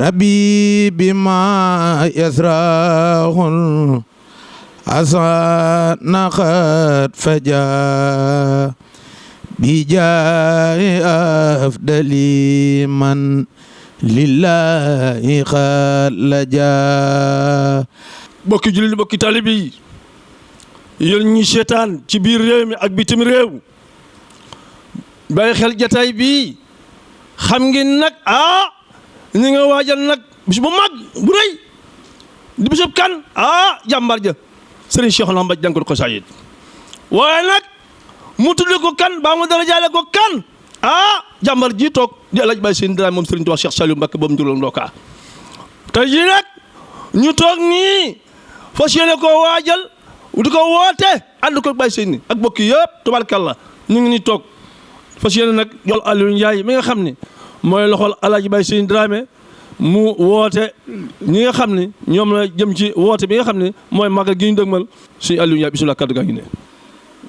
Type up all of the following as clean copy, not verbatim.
rabbi bima yasrahul asana qad faja bijaahi afdali man lillahi qad laja. bokki jullit bokki taalibe yi yéen ñi seetaan ci biir réew mi ak bitim réew bàyyi xel jataay bii xam ngeen nag ñi nga waajal nag bis bu mag bu rëy di bisub kan jàmbar ja Serigne Cheikhouna Mbaj jànkatu xasaayid waaye nag mu tudde ko kan baa mu dara jaale ko kan jàmbar ji toog di Alaaji Baye Seyni Dramé moom Serigne Touba Cheikh Saliou Mbacké boobu njuróom ndookaa tey jii nag ñu toog nii fas yéene koo waajal di ko woote ànd ko Baye Seyni ak bokk yëpp tubarkalla ñu ngi ni toog fas yéene nag jol Aliou Ndiaye mi nga xam ne mooy loxol Alaaji Baye Seyni Dramé mu woote ñi nga xam ne ñoom la jëm ci woote bi nga xam ne mooy magal gi ñu dëgmal suñu Aliou Ndiaye bisimilah kaddu gaa ngi ne.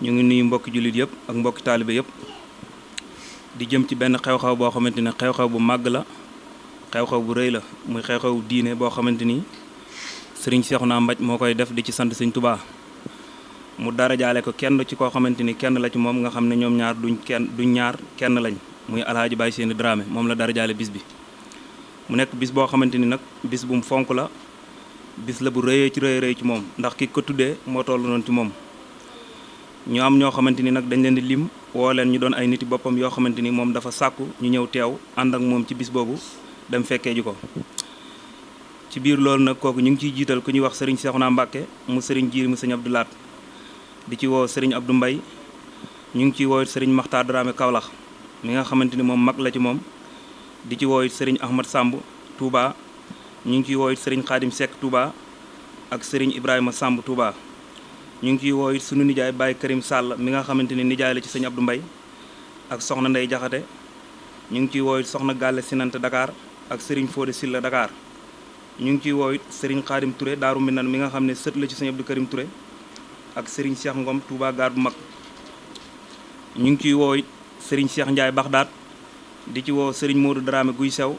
ñu ngi nuyu mbokki jullit yëpp ak mbokki taalibe yëpp di jëm ci benn xew-xew boo xamante ne xew-xew bu màgg la xew-xew bu rëy la muy xew-xew diine boo xamante ni Serigne Cheikhouna Mbaj moo koy def di ci sant Serigne Touba mu dara jaale ko kenn ci koo xamante ni kenn la ci moom nga xam ne ñoom ñaar duñ ñaar kenn lañ muy Alaaji Baye Seyni Dramé moom la dara jaale bis bi. mu nekk bis boo xamante ni nag bis bu mu fonk la bis la bu rëyee ci rëy ci moom ndax ki ko tuddee moo toll noonu ci moom ñu am ñoo xamante ni nag dañ leen di lim woo leen ñu doon ay niti boppam yoo xamante ni moom dafa sàkku ñu ñëw teew ànd ak moom ci bis boobu dem fekkee ji ko ci biir loolu nag kooku ñu ngi ciy jiital ku ñuy wax Serigne Cheikhouna Mbacké mu Serigne Jiiri mu Serigne Abdou Laat di ci woo Serigne Abdou Mbay ñu ngi ciy woo Serigne Makhtar Dramé Kaolack mi nga xamante ni moom mag la ci moom di ci woo Serigne Ahmad Samb Touba ñu ngi ciy woo Serigne Khadim Seck Touba ak Serigne Ibrahima Samb Touba ñu ngi ciy woo sunu nijaay Baye Karim Sall mi nga xamante ni nijaay la ci Serigne Abdou Mbay ak soxna Ndey Jaxate ñu ngi ciy woo soxna Galle Sinante Dakar ak Serigne Fodé Silla Dakar ñu ngi ciy woo Serigne Khadim Touré Daaru Minane mi nga xam ne sët la ci Serigne Abdou Karim Touré ak Serigne Cheikh Ngom Touba gaar bu mag ñu ngi ciy woo Serigne Cheikh Ndiaye Baxdaat di ci woo Serigne Modou Dramé Guy Sew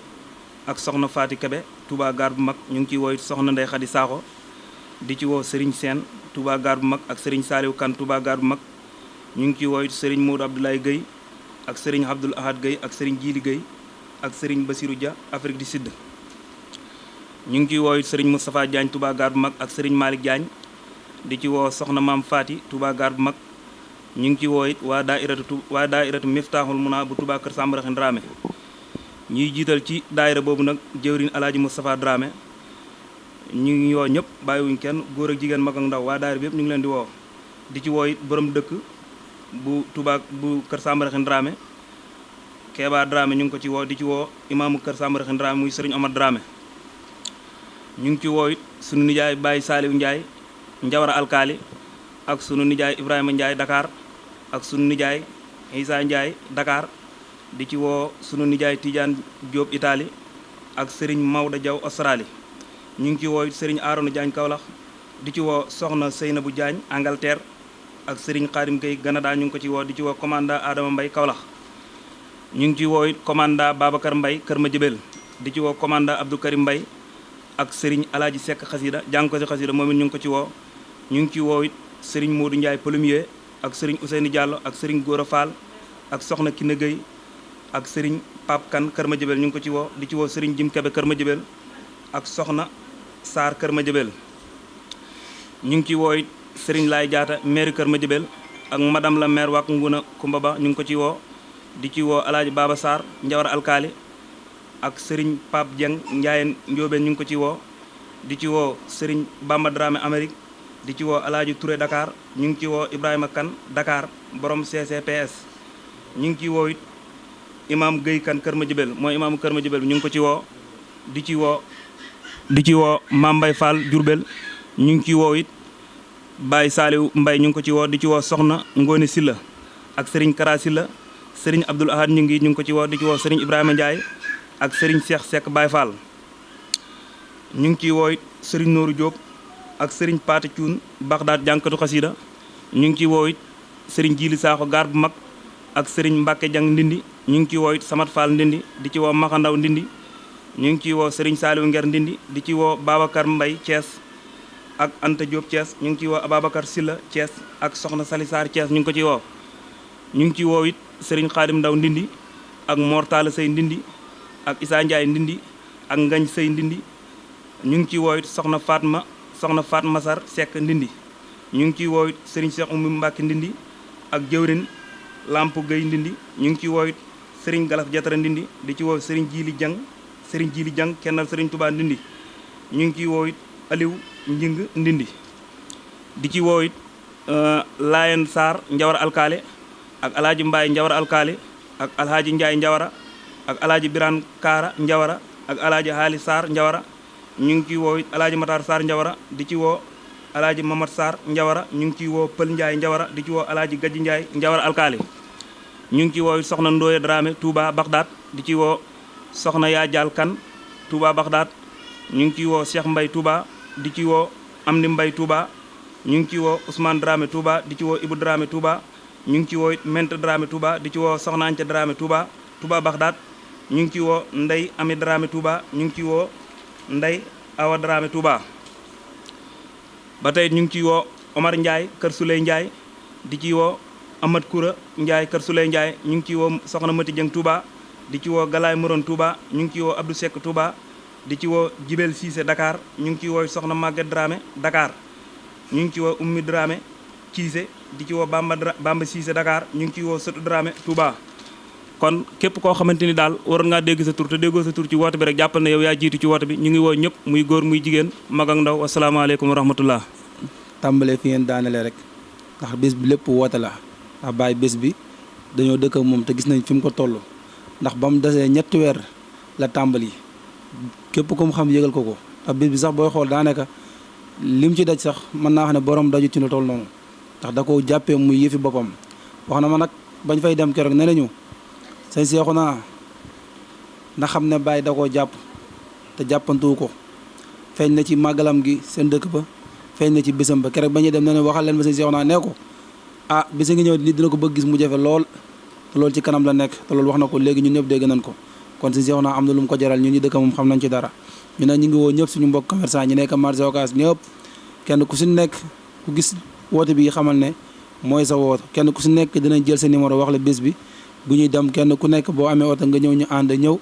ak soxna Faati Kebe Touba gaar bu mag ñu ngi ciy woo soxna Ndey Xadi Saaxo di ci woo Serigne Sène Touba gaar bu mag ak Serigne Saliou Kane Touba gaar bu mag ñu ngi ciy woo Serigne Modou Abdoulaye Gueye ak Serigne Abdoul Ahad Gueye ak Serigne Djili Gueye ak Serigne Bassirou Dia Afrique du Sud ñu ngi ciy woo Serigne Moustapha Diagne Touba gaar bu mag ak Serigne Malick Diagne di ci woo soxna Maam Faati Touba gaar bu mag ñu ngi ci woo it waa daairatu Miftaaxul Muna bu Touba Kër Samba Raxin Dramé ñuy jiital ci daayira boobu nag jëwriñ Alaaji Moustapha Dramé ñu ngi woo ñëpp bàyyiwuñ kenn góor ak jigéen mag ak ndaw waa daayira bi yëpp ñu ngi leen di woo di ci woo it borom dëkk bu Touba bu Kër Samba Raxin Dramé Kéba Dramé ñu ngi ko ci woo di ci woo imaamu Kër Samba Raxin Dramé muy Serigne Omar Dramé ñu ngi ci woo it sunu nijaay Baye Saliou Ndiaye Njawara Alkaali ak sunu nijaay Ibrahima Ndiaye Dakar ak sunu nijaay Issa Ndiaye Dakar di ci woo sunu nijaay Tidiane Diop Italie ak Serigne Maodo Diaw Australie ñu ngi ci woo Serigne Arona Diagne Kaolack di ci woo soxna Seynabou Diagne Angleterre ak Serigne Khadim Gueye Canada ñu ngi ko ci woo di ci woo commandant Adama Mbaye Kaolack ñu ngi ci woo it commandant Babacar Mbaye Kër Madiabel di ci woo commandant Abdou Karim Mbaye ak Serigne Alaaji Seck xasida jàng ko ci xasida moom it ñu ngi ko ci woo ñu ngi ci woo it Serigne Modou Ndiaye Polomier ak Serigne Ousseynou Diallo ak Serigne Gora Fall ak soxna Kiné Gueye ak Serigne Pape Kane Kër Madiabel ñu ngi ko ci woo di ci woo Serigne Jim Kebe Kër Madiabel ak soxna Sarr Kër Madiabel ñu ngi ci woo it Serigne Laye Diatta maire Kër Madiabel ak madame la maire Wak Nguna Kumba Ba ñu ngi ko ci woo di ci woo Alaaji Baba Sarr Njawar Alkaali ak Serigne Pape Dieng Ndiaye Ndiobène ñu ngi ko ci woo di ci woo Serigne Bamba Dramé Amérique di ci woo Alaaji Touré Dakar ñu ngi ci woo Ibrahima Kane Dakar borom CCPS ñu ngi ci woo it imam Guèye Kane Kër Madiabel mooy imaamu Kër Madiabel bi ñu ngi ko ci woo di ci woo Mame Mbaye Fall Diourbel ñu ngi ci woo it Baye Saliou Mbaye ñu ngi ko ci woo di ci woo Soxna Ngone Silla ak Serigne Kara Silla Serigne Abdoul Ahad ñu ngi ko ci woo di ci woo Serigne Ibrahima Ndiaye ak Serigne Cheikh Seck Baye Fall ñu ngi ciy woo it Serigne Nourou Diop ak Serigne Paate Thioune Bagdad jànkatu xasida ñu ngi ciy woo it Serigne Jili Sakho gaar bu mag ak Serigne Mbacke Jang Ndindi ñu ngi ciy woo it Samat Fall Ndindi di ci woo Maxandaw Ndindi ñu ngi ciy woo Serigne Saliou Nguer Ndindi di ci woo Babacar Mbaye Thiès ak Anta Diop Thiès ñu ngi ciy woo Ababacar Silla Thiès ak Soxna Sali Sarr Thiès ñu ngi ko ciy woo ñu ngi ciy woo it Serigne Khadim Ndaw Ndindi ak Mortala Sey Ndindi ak Issa Ndiaye Ndindi ak Ngañ Sey Ndindi ñu ngi ciy woo it soxna Fatma Sar Seck Ndindi ñu ngi ciy woo it Serigne Cheikh Oumy Mbacke Ndindi ak jëwrin Lamp Gueye Ndindi ñu ngi ciy woo it Serigne Galaf Jatara Ndindi di ci woo Serigne Jili Jang kennal Serigne Touba Ndindi ñu ngi ciy woo it Aliou Njing Ndindi di ci woo it Layen Sarr Njawara Alkaale ak Alaaji Mbaye Njawara Alkaale ak Alhaaji Ndiaye Njawara ak Alaaji Birane Kaara Njawara ak Alaaji Haali Sarr Njawara ñu ngi ciy woo it Alaaji Matar Sarr Njawara di ci woo Alaaji Mamad Sarr Njawara ñu ngi ciy woo Pël Ndiaye Njawara di ci woo Alaaji Gadji Ndiaye Njawara Alkaale ñu ngi ciy woo soxna Ndoye Dramé Touba Bagdad di ci woo soxna Yaa Jaal Kan Touba Bagdad ñu ngi ciy woo Cheikh Mbay Touba di ci woo Amdi Mbay Touba ñu ngi ciy woo Ousmane Dramé Touba di ci woo Ibou Dramé Touba ñu ngi ciy woo Ment Dramé Touba di ci woo soxna Anta Dramé Touba Bagdad ñu ngi ciy woo Ndey Ami Dramé Touba ñu ngi ciy woo Ndey Awa Dramé Touba ba tey ñu ngi ciy woo Omar Ndiaye Kër Souley Ndiaye di ci woo Amad Koura Ndiaye Kër Souley Ndiaye ñu ngi ciy woo soxna Mati Dieng Touba di ci woo Galaay Moron Touba ñu ngi ciy woo Abdou Seck Touba di ci woo Jibel Cissé Dakar ñu ngi ciy woo soxna Maguette Dramé Dakar ñu ngi ci woo Ummi Dramé Cissé di ci woo Bamba Cissé Dakar ñu ngi ciy woo Sëtu Dramé Touba. kon képp koo xamante ni daal waroon ngaa dégg sa tur te déggoo sa tur ci woote bi rek jàppal na yow yaa jiitu ci woote bi ñu ngi woo ñëpp muy góor muy jigéen mag ak ndaw asalaamaaleykum wa rahmatullah. tàmbalee fi ngeen daanale rek ndax bés bi lépp woote la ndax bàyyi bés bi dañoo dëkk ak moom te gis nañ fi mu ko toll ndax ba mu desee 2 weer la tàmbali képp ko mu xam yëgal ko ndax bés bi sax booy xool daanaka lim ci daj sax mën naa xam ne borom daju ci lu toll noonu ndax da koo jàppee muy yëfi boppam wax na ma nag bañ fay dem keroog ne nañu sëñ Seexuna na xam ne Baye da koo jàpp te jàppantuwu ko feeñ na ci màggalam gi seen dëkk ba feeñ na ci bésam ba keroog ba ñuy dem ne waxal leen ma sëñ Seexuna nee ko bésa ngi ñëw nit dina ko bëgg gis mu jafe lool te loolu ci kanam la nekk te loolu wax na ko léegi ñun ñëpp dégg nañ ko kon sëñ Seexuna am na lu mu ko jaral ñun ñi dëkk moom xam nañ ci dara ñu ne ñu ngi woo ñëpp suñu mbokk commerçant ñi nekk marché Ocass ñëpp kenn ku si nekk ku gis woote bi xamal ne mooy sa woote kenn ku si nekk dinañ jël sa numéro wax la bés bi bu ñuy dem kenn ku nekk boo amee oto nga ñëw ñu ànd ñëw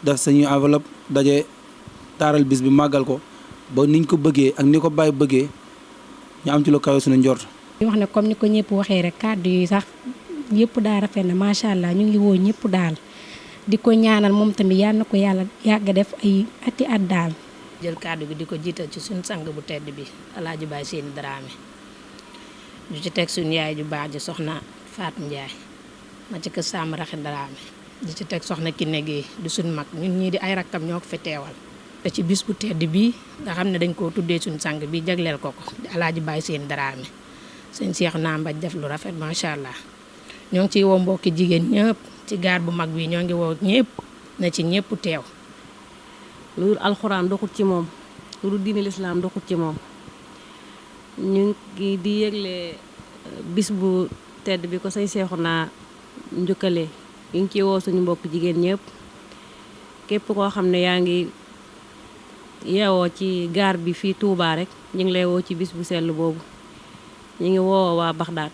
def sañuy enveloppe daje taaral bis bi màggal ko ba niñ ko bëggee ak ni ko Baye bëggee ñu am ci lu kawe suñu njort. ñu wax ne comme ni ko ñëpp waxee rek kàddu yi sax yëpp daal rafet na macha allah ñu ngi woo ñëpp daal di ko ñaanal moom tamit yal na ko yàlla yàgg def ay ati at daal. jël kàddu gi di ko jiital ci suñu sang bu tedd bi Alaaji Baye Seyni Dramé du ci teg suñu yaay ju baax ji soxna Fatou Ndiaye. ma ci kër Sàmm Raxi Dramé di ci teg soxna Kiné Guèye di suñ mag ñun ñii di ay rakkam ñoo ko fi teewal te ci bis bu tedd bii nga xam ne dañ koo tuddee suñ sang bi jagleel ko di Alaaji Baye Seyni Dramé sëñ Cheikh Nambaj def lu rafet macha allah ñoo ngi ciy woo mbokki jigéen ñëpp ci gaar bu mag bi ñoo ngi woo ñëpp na ci ñëpp teew. lu dul alxuraan doxut ci moom lu dul diine lislaam doxut ci moom ñu ngi di yëgle bis bu tedd bi ko say Seexuna njukkale ñu ngi ciy woo suñu mbokk jigéen ñëpp képp koo xam ne yaa ngi yeewoo ci gaar bi fii Touba rek ñu ngi lay woo ci bis bu sell boobu ñu ngi woo waa Baxdaat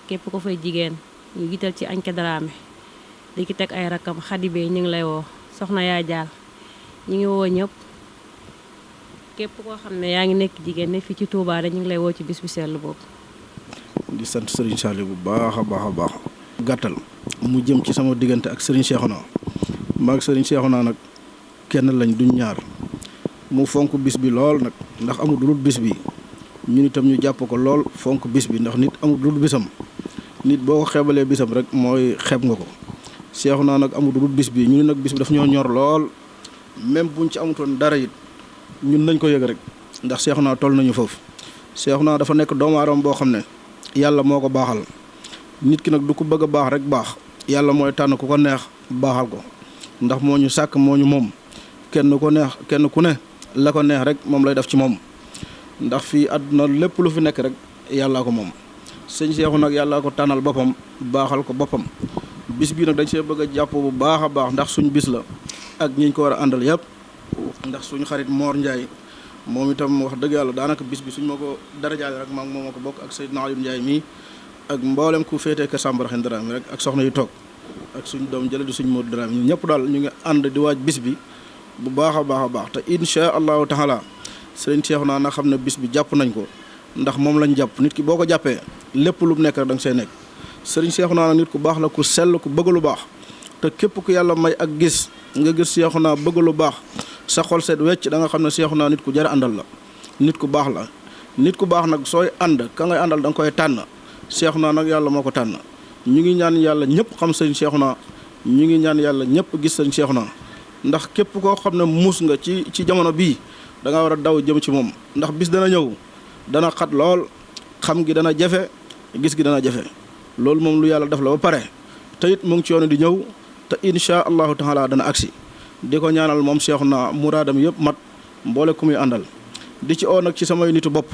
képp ko fay jigéen ñu jiital ci Anke Dramé di ki teg ay rakkam Xadibe ñu ngi lay woo soxna Yaa Jaal ñu ngi woo ñëpp képp koo xam ne yaa ngi nekk jigéen ne fii ci Touba rek ñu ngi lay woo ci bis bu sell boobu. di sant Serigne Saliou bu baax a baax a baax. gàttal mu jëm ci sama diggante ak Serigne Cheikhouna maag Serigne Cheikhouna nag kenn lañ duñ ñaar mu fonk bis bi lool nag ndax amul dul bis bi ñun itam ñu jàpp ko lool fonk bis bi ndax nit amul dul bisam nit boo ko xeebalee bisam rek mooy xeeb nga ko Cheikhouna nag amul dul bis bi ñun nag bis bi daf ñoo ñor lool même buñ ci amutoon dara it ñun nañ ko yëg rek ndax Cheikhouna toll nañu foofu Cheikhouna dafa nekk doomu aadama boo xam ne yàlla moo ko baaxal. nit ki nag du ko bëgg a baax rek baax yàlla mooy tànn ku ko neex baaxal ko ndax moo ñu sàkk moo ñu moom kenn ku ne la ko neex rek moom lay def ci moom ndax fii àdduna lépp lu fi nekk rek yàllaa ko moom sëñ Seexu nag yàllaa ko tànnal boppam baaxal ko boppam bis bii nag dañ see bëgg a jàpp bu baax a baax ndax suñ bis la ak ñiñ ko war a àndal yëpp ndax suñu xarit Mor Ndiaye moom itam wax dëgg yàlla daanaka bis bi suñ ma ko darajaale rek maa ngi moom ma ko bokk ak Seydina Aliou Ndiaye mii ak mboolem ku féetee kër Samba Raxin Dramé rek ak soxna yu toog ak suñ doom jële di suñ Modou Dramé ñun ñëpp daal ñu ngi ànd di waaj bis bi bu baax a baax a baax te incha allahu taala sëriñ Cheikhouna na xam ne bis bi jàpp nañ ko ndax moom lañ jàpp nit ki boo ko jàppee lépp lu mu nekk rek da nga see nekk sëriñ Cheikhouna nag nit ku baax la ku sell ku bëgg lu baax te képp ku yàlla may ak gis nga gis Cheikhouna bëgg lu baax sa xol seet wecc da nga xam ne Cheikhouna nit ku jar àndal la nit ku baax la nit ku baax nag sooy ànd ka ngay àndal da nga koy tànn Cheikhouna nag yàlla moo ko tànn ñu ngi ñaan yàlla ñëpp xam sëriñ Cheikhouna ñu ngi ñaan yàlla ñëpp gis sëriñ Cheikhouna ndax képp koo xam ne muus nga ci jamono bii da nga war a daw jëm ci moom ndax bis dana ñëw dana xat lool xam gi dana jafe gis gi dana jafe loolu moom lu yàlla def la ba pare te it mu ngi ci yoonu di ñëw te incha allahu taala dana agsi di ko ñaanal moom Cheikhouna muraadam yëpp mat mboole ku muy àndal di ci oo nag ci samay nitu bopp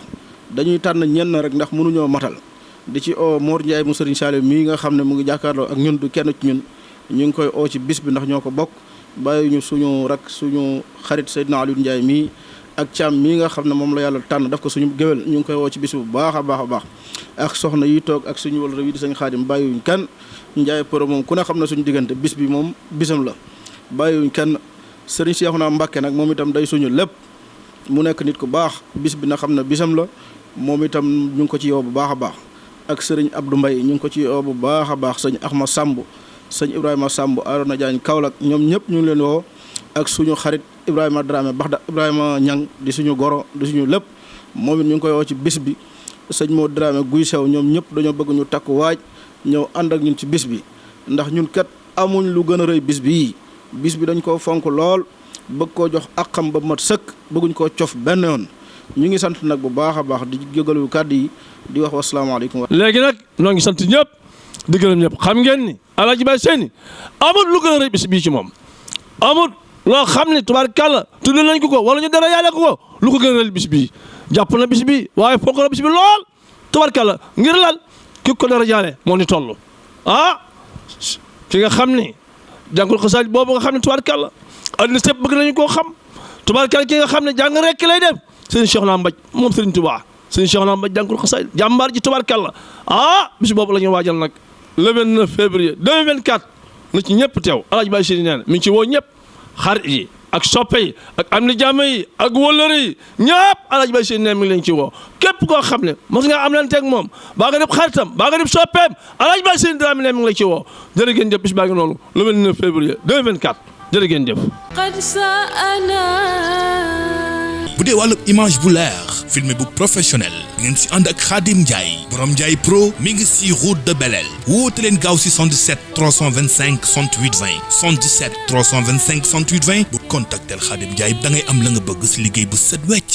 dañuy tànn ñenn rek ndax mënuñoo matal di ci oo Mor Ndiaye mu Serigne Saliou mii nga xam ne mu ngi jàkkaarloo ak ñun du kenn ci ñun ñu ngi koy oo ci bis bi ndax ñoo ko bokk bàyyi ñu suñu rak suñu xarit Seydina Aliou Ndiaye mii ak Thiam mii nga xam ne moom la yàlla tànn daf ko suñu géwél ñu ngi koy woo ci bis bu baax a baax a baax ak soxna yi toog ak suñu wala yi di sañ Xaadim bàyyiwuñ kenn Ndiaye Pro moom ku ne xam ne suñu diggante bis bi moom bisam la bàyyiwuñ kenn Serigne Cheikhouna Mbacké nag moom itam day suñu lépp mu nekk nit ku baax bis bi na xam ne bisam la moom itam ñu ngi ko ci yow bu baax a baax ak Serigne Abdou Mbaye ñu ngi ko ci yow bu baax a baax sëñ Ahmad Samb sëñ Ibrahima Samb Arona Diagne Kaolack ñoom ñëpp ñu ngi leen woo ak suñu xarit Ibrahima Dramé Baxda Ibrahima Ñang di suñu goro di suñu lépp moom it ñu ngi koy woo ci bis bi sëñ moo Dramé guy sew ñoom ñëpp dañoo bëgg ñu takku waaj ñëw ànd ak ñun ci bis bi ndax ñun kat amuñ lu gën a rëy bis bi dañ koo fonk lool bëgg koo jox àqam ba mat sëkk bëgguñ koo cof benn yoon ñu ngi sant nag bu baax a baax di jégalu kàddu yi di wax wasalaamaaleykum. léegi nag noo ngi sant ñëpp di gërëm ñëpp xam ngeen ni Alaaji Baay Seyni amul lu gën a rëy bis bii ci moom amul loo xam ne tubaarkàlla tudd nañ ko wala ñu dara yàlla ko lu ko gën a rëy bis bii jàpp na bis bii waaye fonk na bis bi lool tubaarkàlla ngir lan ki ko dara jaale moo ni toll ki nga xam ni jàngul xasaayid boobu nga xam ne tubaarkàlla àddina sépp bëgg nañu koo xam tubaarkàlla ki nga xam ne jàng rekk lay def sëriñ Cheikhouna Mbaj moom sëriñ Tuubaa sëriñ Cheikhouna Mbaj jàngul xasaayid jàmbaar ji tubaarkàlla bis boobu la ñu waajal nag le 29 février 2024 na ci ñëpp teew Alaaji Baay Seyni nee na mi ngi ci woo ñëpp xarit yi ak soppe yi ak am ni jàmm yi ak wëllëre yi ñëpp Alaaji Baay Seyni nee na mi ngi leen ci woo képp koo xam ne mos nga am leen teg moom baa nga def xaritam baa nga def soppeem Alaaji Baay Seyni Dramé nee na mi ngi lay ci woo jërë ngeen jëf bis baa ngi noonu le 29 février 2024 jërë ngeen jëf. bu dee wàllu image bu leer filmé bu professionnel ngeen si ànd ak Khadim Ndiaye borom Ndiaye Pro mi ngi si route de Belel woote leen gaaw si 77 325 68 20 77 325 68 20 bu contactel Khadim Ndiaye da ngay am la nga bëgg si liggéey bu set wecc